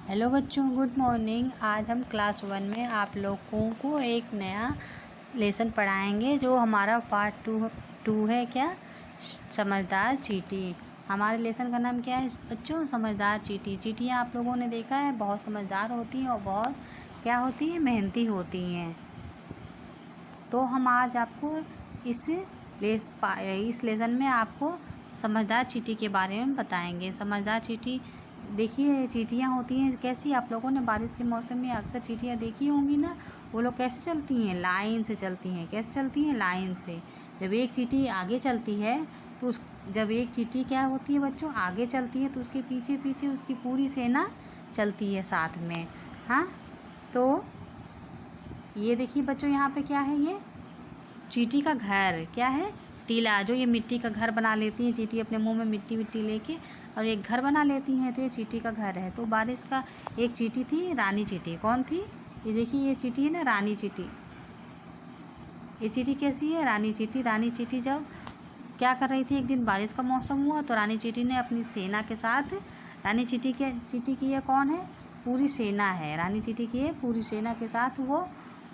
Hello बच्चों, good morning. आज हम क्लास 1 में आप लोगों को एक नया लेसन पढ़ाएंगे जो हमारा पार्ट टू है। क्या? समझदार चींटी। हमारे लेसन का नाम क्या है बच्चों? समझदार चींटी। चींटियाँ आप लोगों ने देखा है, बहुत समझदार होती हैं और बहुत क्या होती हैं, मेहनती होती हैं। तो हम आज आपको इस लेसन में आपको समझदार चींटी के बारे में बताएंगे। समझदार चींटी, देखिए चींटियाँ होती हैं कैसी, आप लोगों ने बारिश के मौसम में अक्सर चींटियाँ देखी होंगी ना। वो लोग कैसे चलती हैं? लाइन से चलती हैं। कैसे चलती हैं? लाइन से। जब एक चींटी आगे चलती है तो जब एक चींटी क्या होती है बच्चों, आगे चलती है तो उसके पीछे पीछे उसकी पूरी सेना चलती है साथ में। हाँ, तो ये देखिए बच्चों, यहाँ पे क्या है? ये चींटी का घर क्या है? टीला। जो ये मिट्टी का घर बना लेती है चींटी, अपने मुंह में मिट्टी विट्टी लेके और एक घर बना लेती हैं, तो ये चींटी का घर है। तो बारिश का एक चींटी थी, रानी चींटी। कौन थी? ये देखिए, ये चींटी है ना, रानी चींटी। ये चींटी कैसी है? रानी चींटी। रानी चींटी जब क्या कर रही थी, एक दिन बारिश का मौसम हुआ तो रानी चींटी ने अपनी सेना के साथ, रानी चींटी की ये कौन है? पूरी सेना है। रानी चींटी की पूरी सेना के साथ वो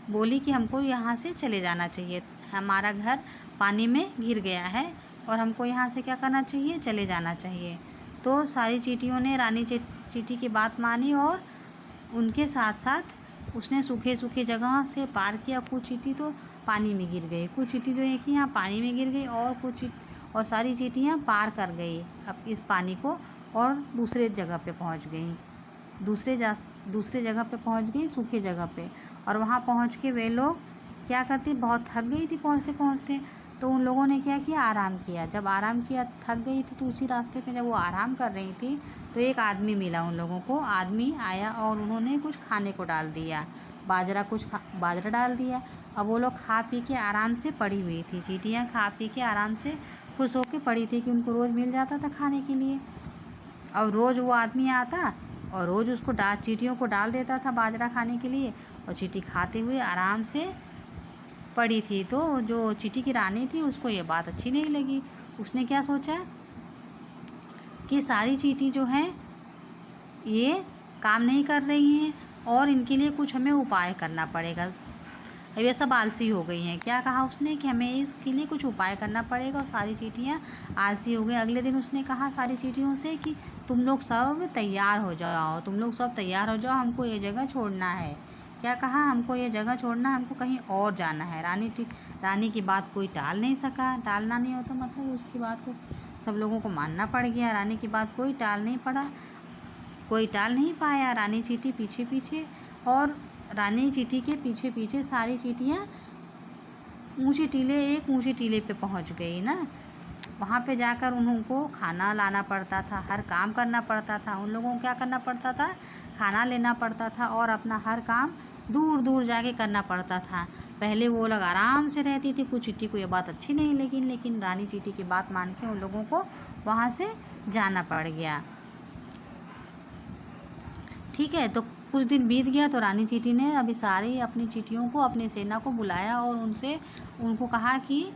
बोली कि हमको यहाँ से चले जाना चाहिए, हमारा घर पानी में घिर गया है और हमको यहाँ से क्या करना चाहिए? चले जाना चाहिए। तो सारी चींटियों ने रानी चींटी की बात मानी और उनके साथ साथ उसने सूखे सूखे जगह से पार किया। कुछ चींटी तो पानी में गिर गई, कुछ चींटी जो एक ही यहाँ पानी में गिर गई और सारी चींटियाँ पार कर गई अब इस पानी को और दूसरे जगह पे पहुँच गई। दूसरे जगह पे पहुँच गई, सूखे जगह पे। और वहाँ पहुँच के वे लोग क्या करती, बहुत थक गई थी पहुँचते पहुँचते। तो उन लोगों ने क्या किया? आराम किया। जब आराम किया, थक गई थी, तो उसी रास्ते पे जब वो आराम कर रही थी तो एक आदमी मिला उन लोगों को। आदमी आया और उन्होंने कुछ खाने को डाल दिया, बाजरा डाल दिया। अब वो लोग खा पी के आराम से पड़ी हुई थी। चींटियाँ खा पी के आराम से खुश होकर पड़ी थी कि उनको रोज़ मिल जाता था खाने के लिए। और रोज़ वो आदमी आता और रोज़ उसको चींटियों को डाल देता था बाजरा खाने के लिए, और चींटी खाते हुए आराम से पड़ी थी। तो जो चींटी की रानी थी उसको ये बात अच्छी नहीं लगी। उसने क्या सोचा कि सारी चींटी जो हैं ये काम नहीं कर रही हैं और इनके लिए कुछ हमें उपाय करना पड़ेगा। अब ये सब आलसी हो गई हैं। क्या कहा उसने कि हमें इसके लिए कुछ उपाय करना पड़ेगा, और सारी चींटियाँ आलसी हो गई। अगले दिन उसने कहा सारी चींटियों से कि तुम लोग सब तैयार हो जाओ, हमको ये जगह छोड़ना है। क्या कहा? हमको ये जगह छोड़ना, हमको कहीं और जाना है। रानी की बात कोई टाल नहीं सका। टालना नहीं होता मतलब उसकी बात को सब लोगों को मानना पड़ गया। रानी की बात कोई टाल नहीं पाया। रानी चींटी पीछे पीछे और रानी चींटी के पीछे पीछे सारी चींटियाँ ऊंचे टीले पे पहुंच गई ना। वहाँ पे जाकर उनको खाना लाना पड़ता था, हर काम करना पड़ता था। उन लोगों को क्या करना पड़ता था? खाना लेना पड़ता था और अपना हर काम दूर दूर जाके करना पड़ता था। पहले वो लोग आराम से रहती थी। कुछ चींटी को ये बात अच्छी नहीं लगी, लेकिन रानी चींटी की बात मान के उन लोगों को वहाँ से जाना पड़ गया। ठीक है, तो कुछ दिन बीत गया तो रानी चींटी ने अभी सारी अपनी चींटियों को, अपनी सेना को बुलाया और उनको कहा कि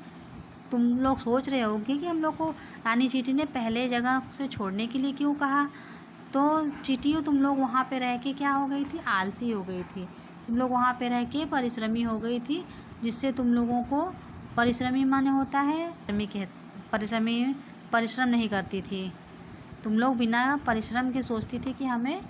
तुम लोग सोच रहे होगे कि हम लोग को रानी चींटी ने पहले जगह से छोड़ने के लिए क्यों कहा। तो चींटियों, तुम लोग वहाँ पे रह के क्या हो गई थी? आलसी हो गई थी। तुम लोग वहाँ पे रह के परिश्रमी हो गई थी, जिससे तुम लोगों को, परिश्रमी माने होता है परिश्रम नहीं करती थी। तुम लोग बिना परिश्रम के सोचती थी कि हमें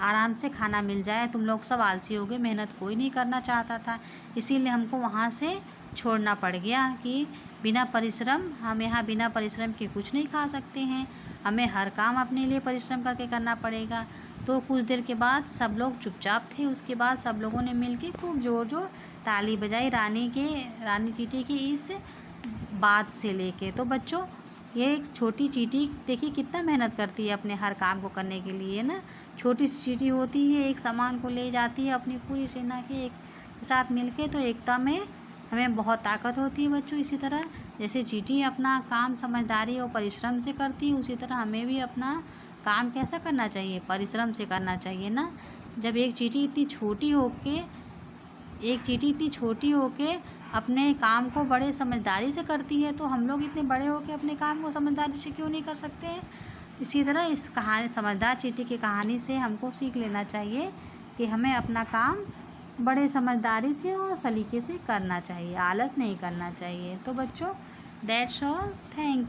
आराम से खाना मिल जाए। तुम लोग सब आलसी हो गए, मेहनत कोई नहीं करना चाहता था, इसीलिए हमको वहाँ से छोड़ना पड़ गया कि हम यहाँ बिना परिश्रम के कुछ नहीं खा सकते हैं, हमें हर काम अपने लिए परिश्रम करके करना पड़ेगा। तो कुछ देर के बाद सब लोग चुपचाप थे। उसके बाद सब लोगों ने मिलके खूब ज़ोर ज़ोर ताली बजाई रानी चींटी की इस बात से लेके। तो बच्चों, ये एक छोटी चींटी देखिए कितना मेहनत करती है अपने हर काम को करने के लिए ना। छोटी सी चींटी होती है, एक सामान को ले जाती है अपनी पूरी सेना के एक साथ मिलके, तो एकता में हमें बहुत ताकत होती है बच्चों। इसी तरह जैसे चींटी अपना काम समझदारी और परिश्रम से करती है, उसी तरह हमें भी अपना काम कैसा करना चाहिए? परिश्रम से करना चाहिए ना। जब एक चींटी इतनी छोटी होके अपने काम को बड़े समझदारी से करती है, तो हम लोग इतने बड़े होके अपने काम को समझदारी से क्यों नहीं कर सकते हैं? इसी तरह इस कहानी समझदार चींटी की कहानी से हमको सीख लेना चाहिए कि हमें अपना काम बड़े समझदारी से और सलीके से करना चाहिए, आलस नहीं करना चाहिए। तो बच्चों, दैट्स ऑल, थैंक यू।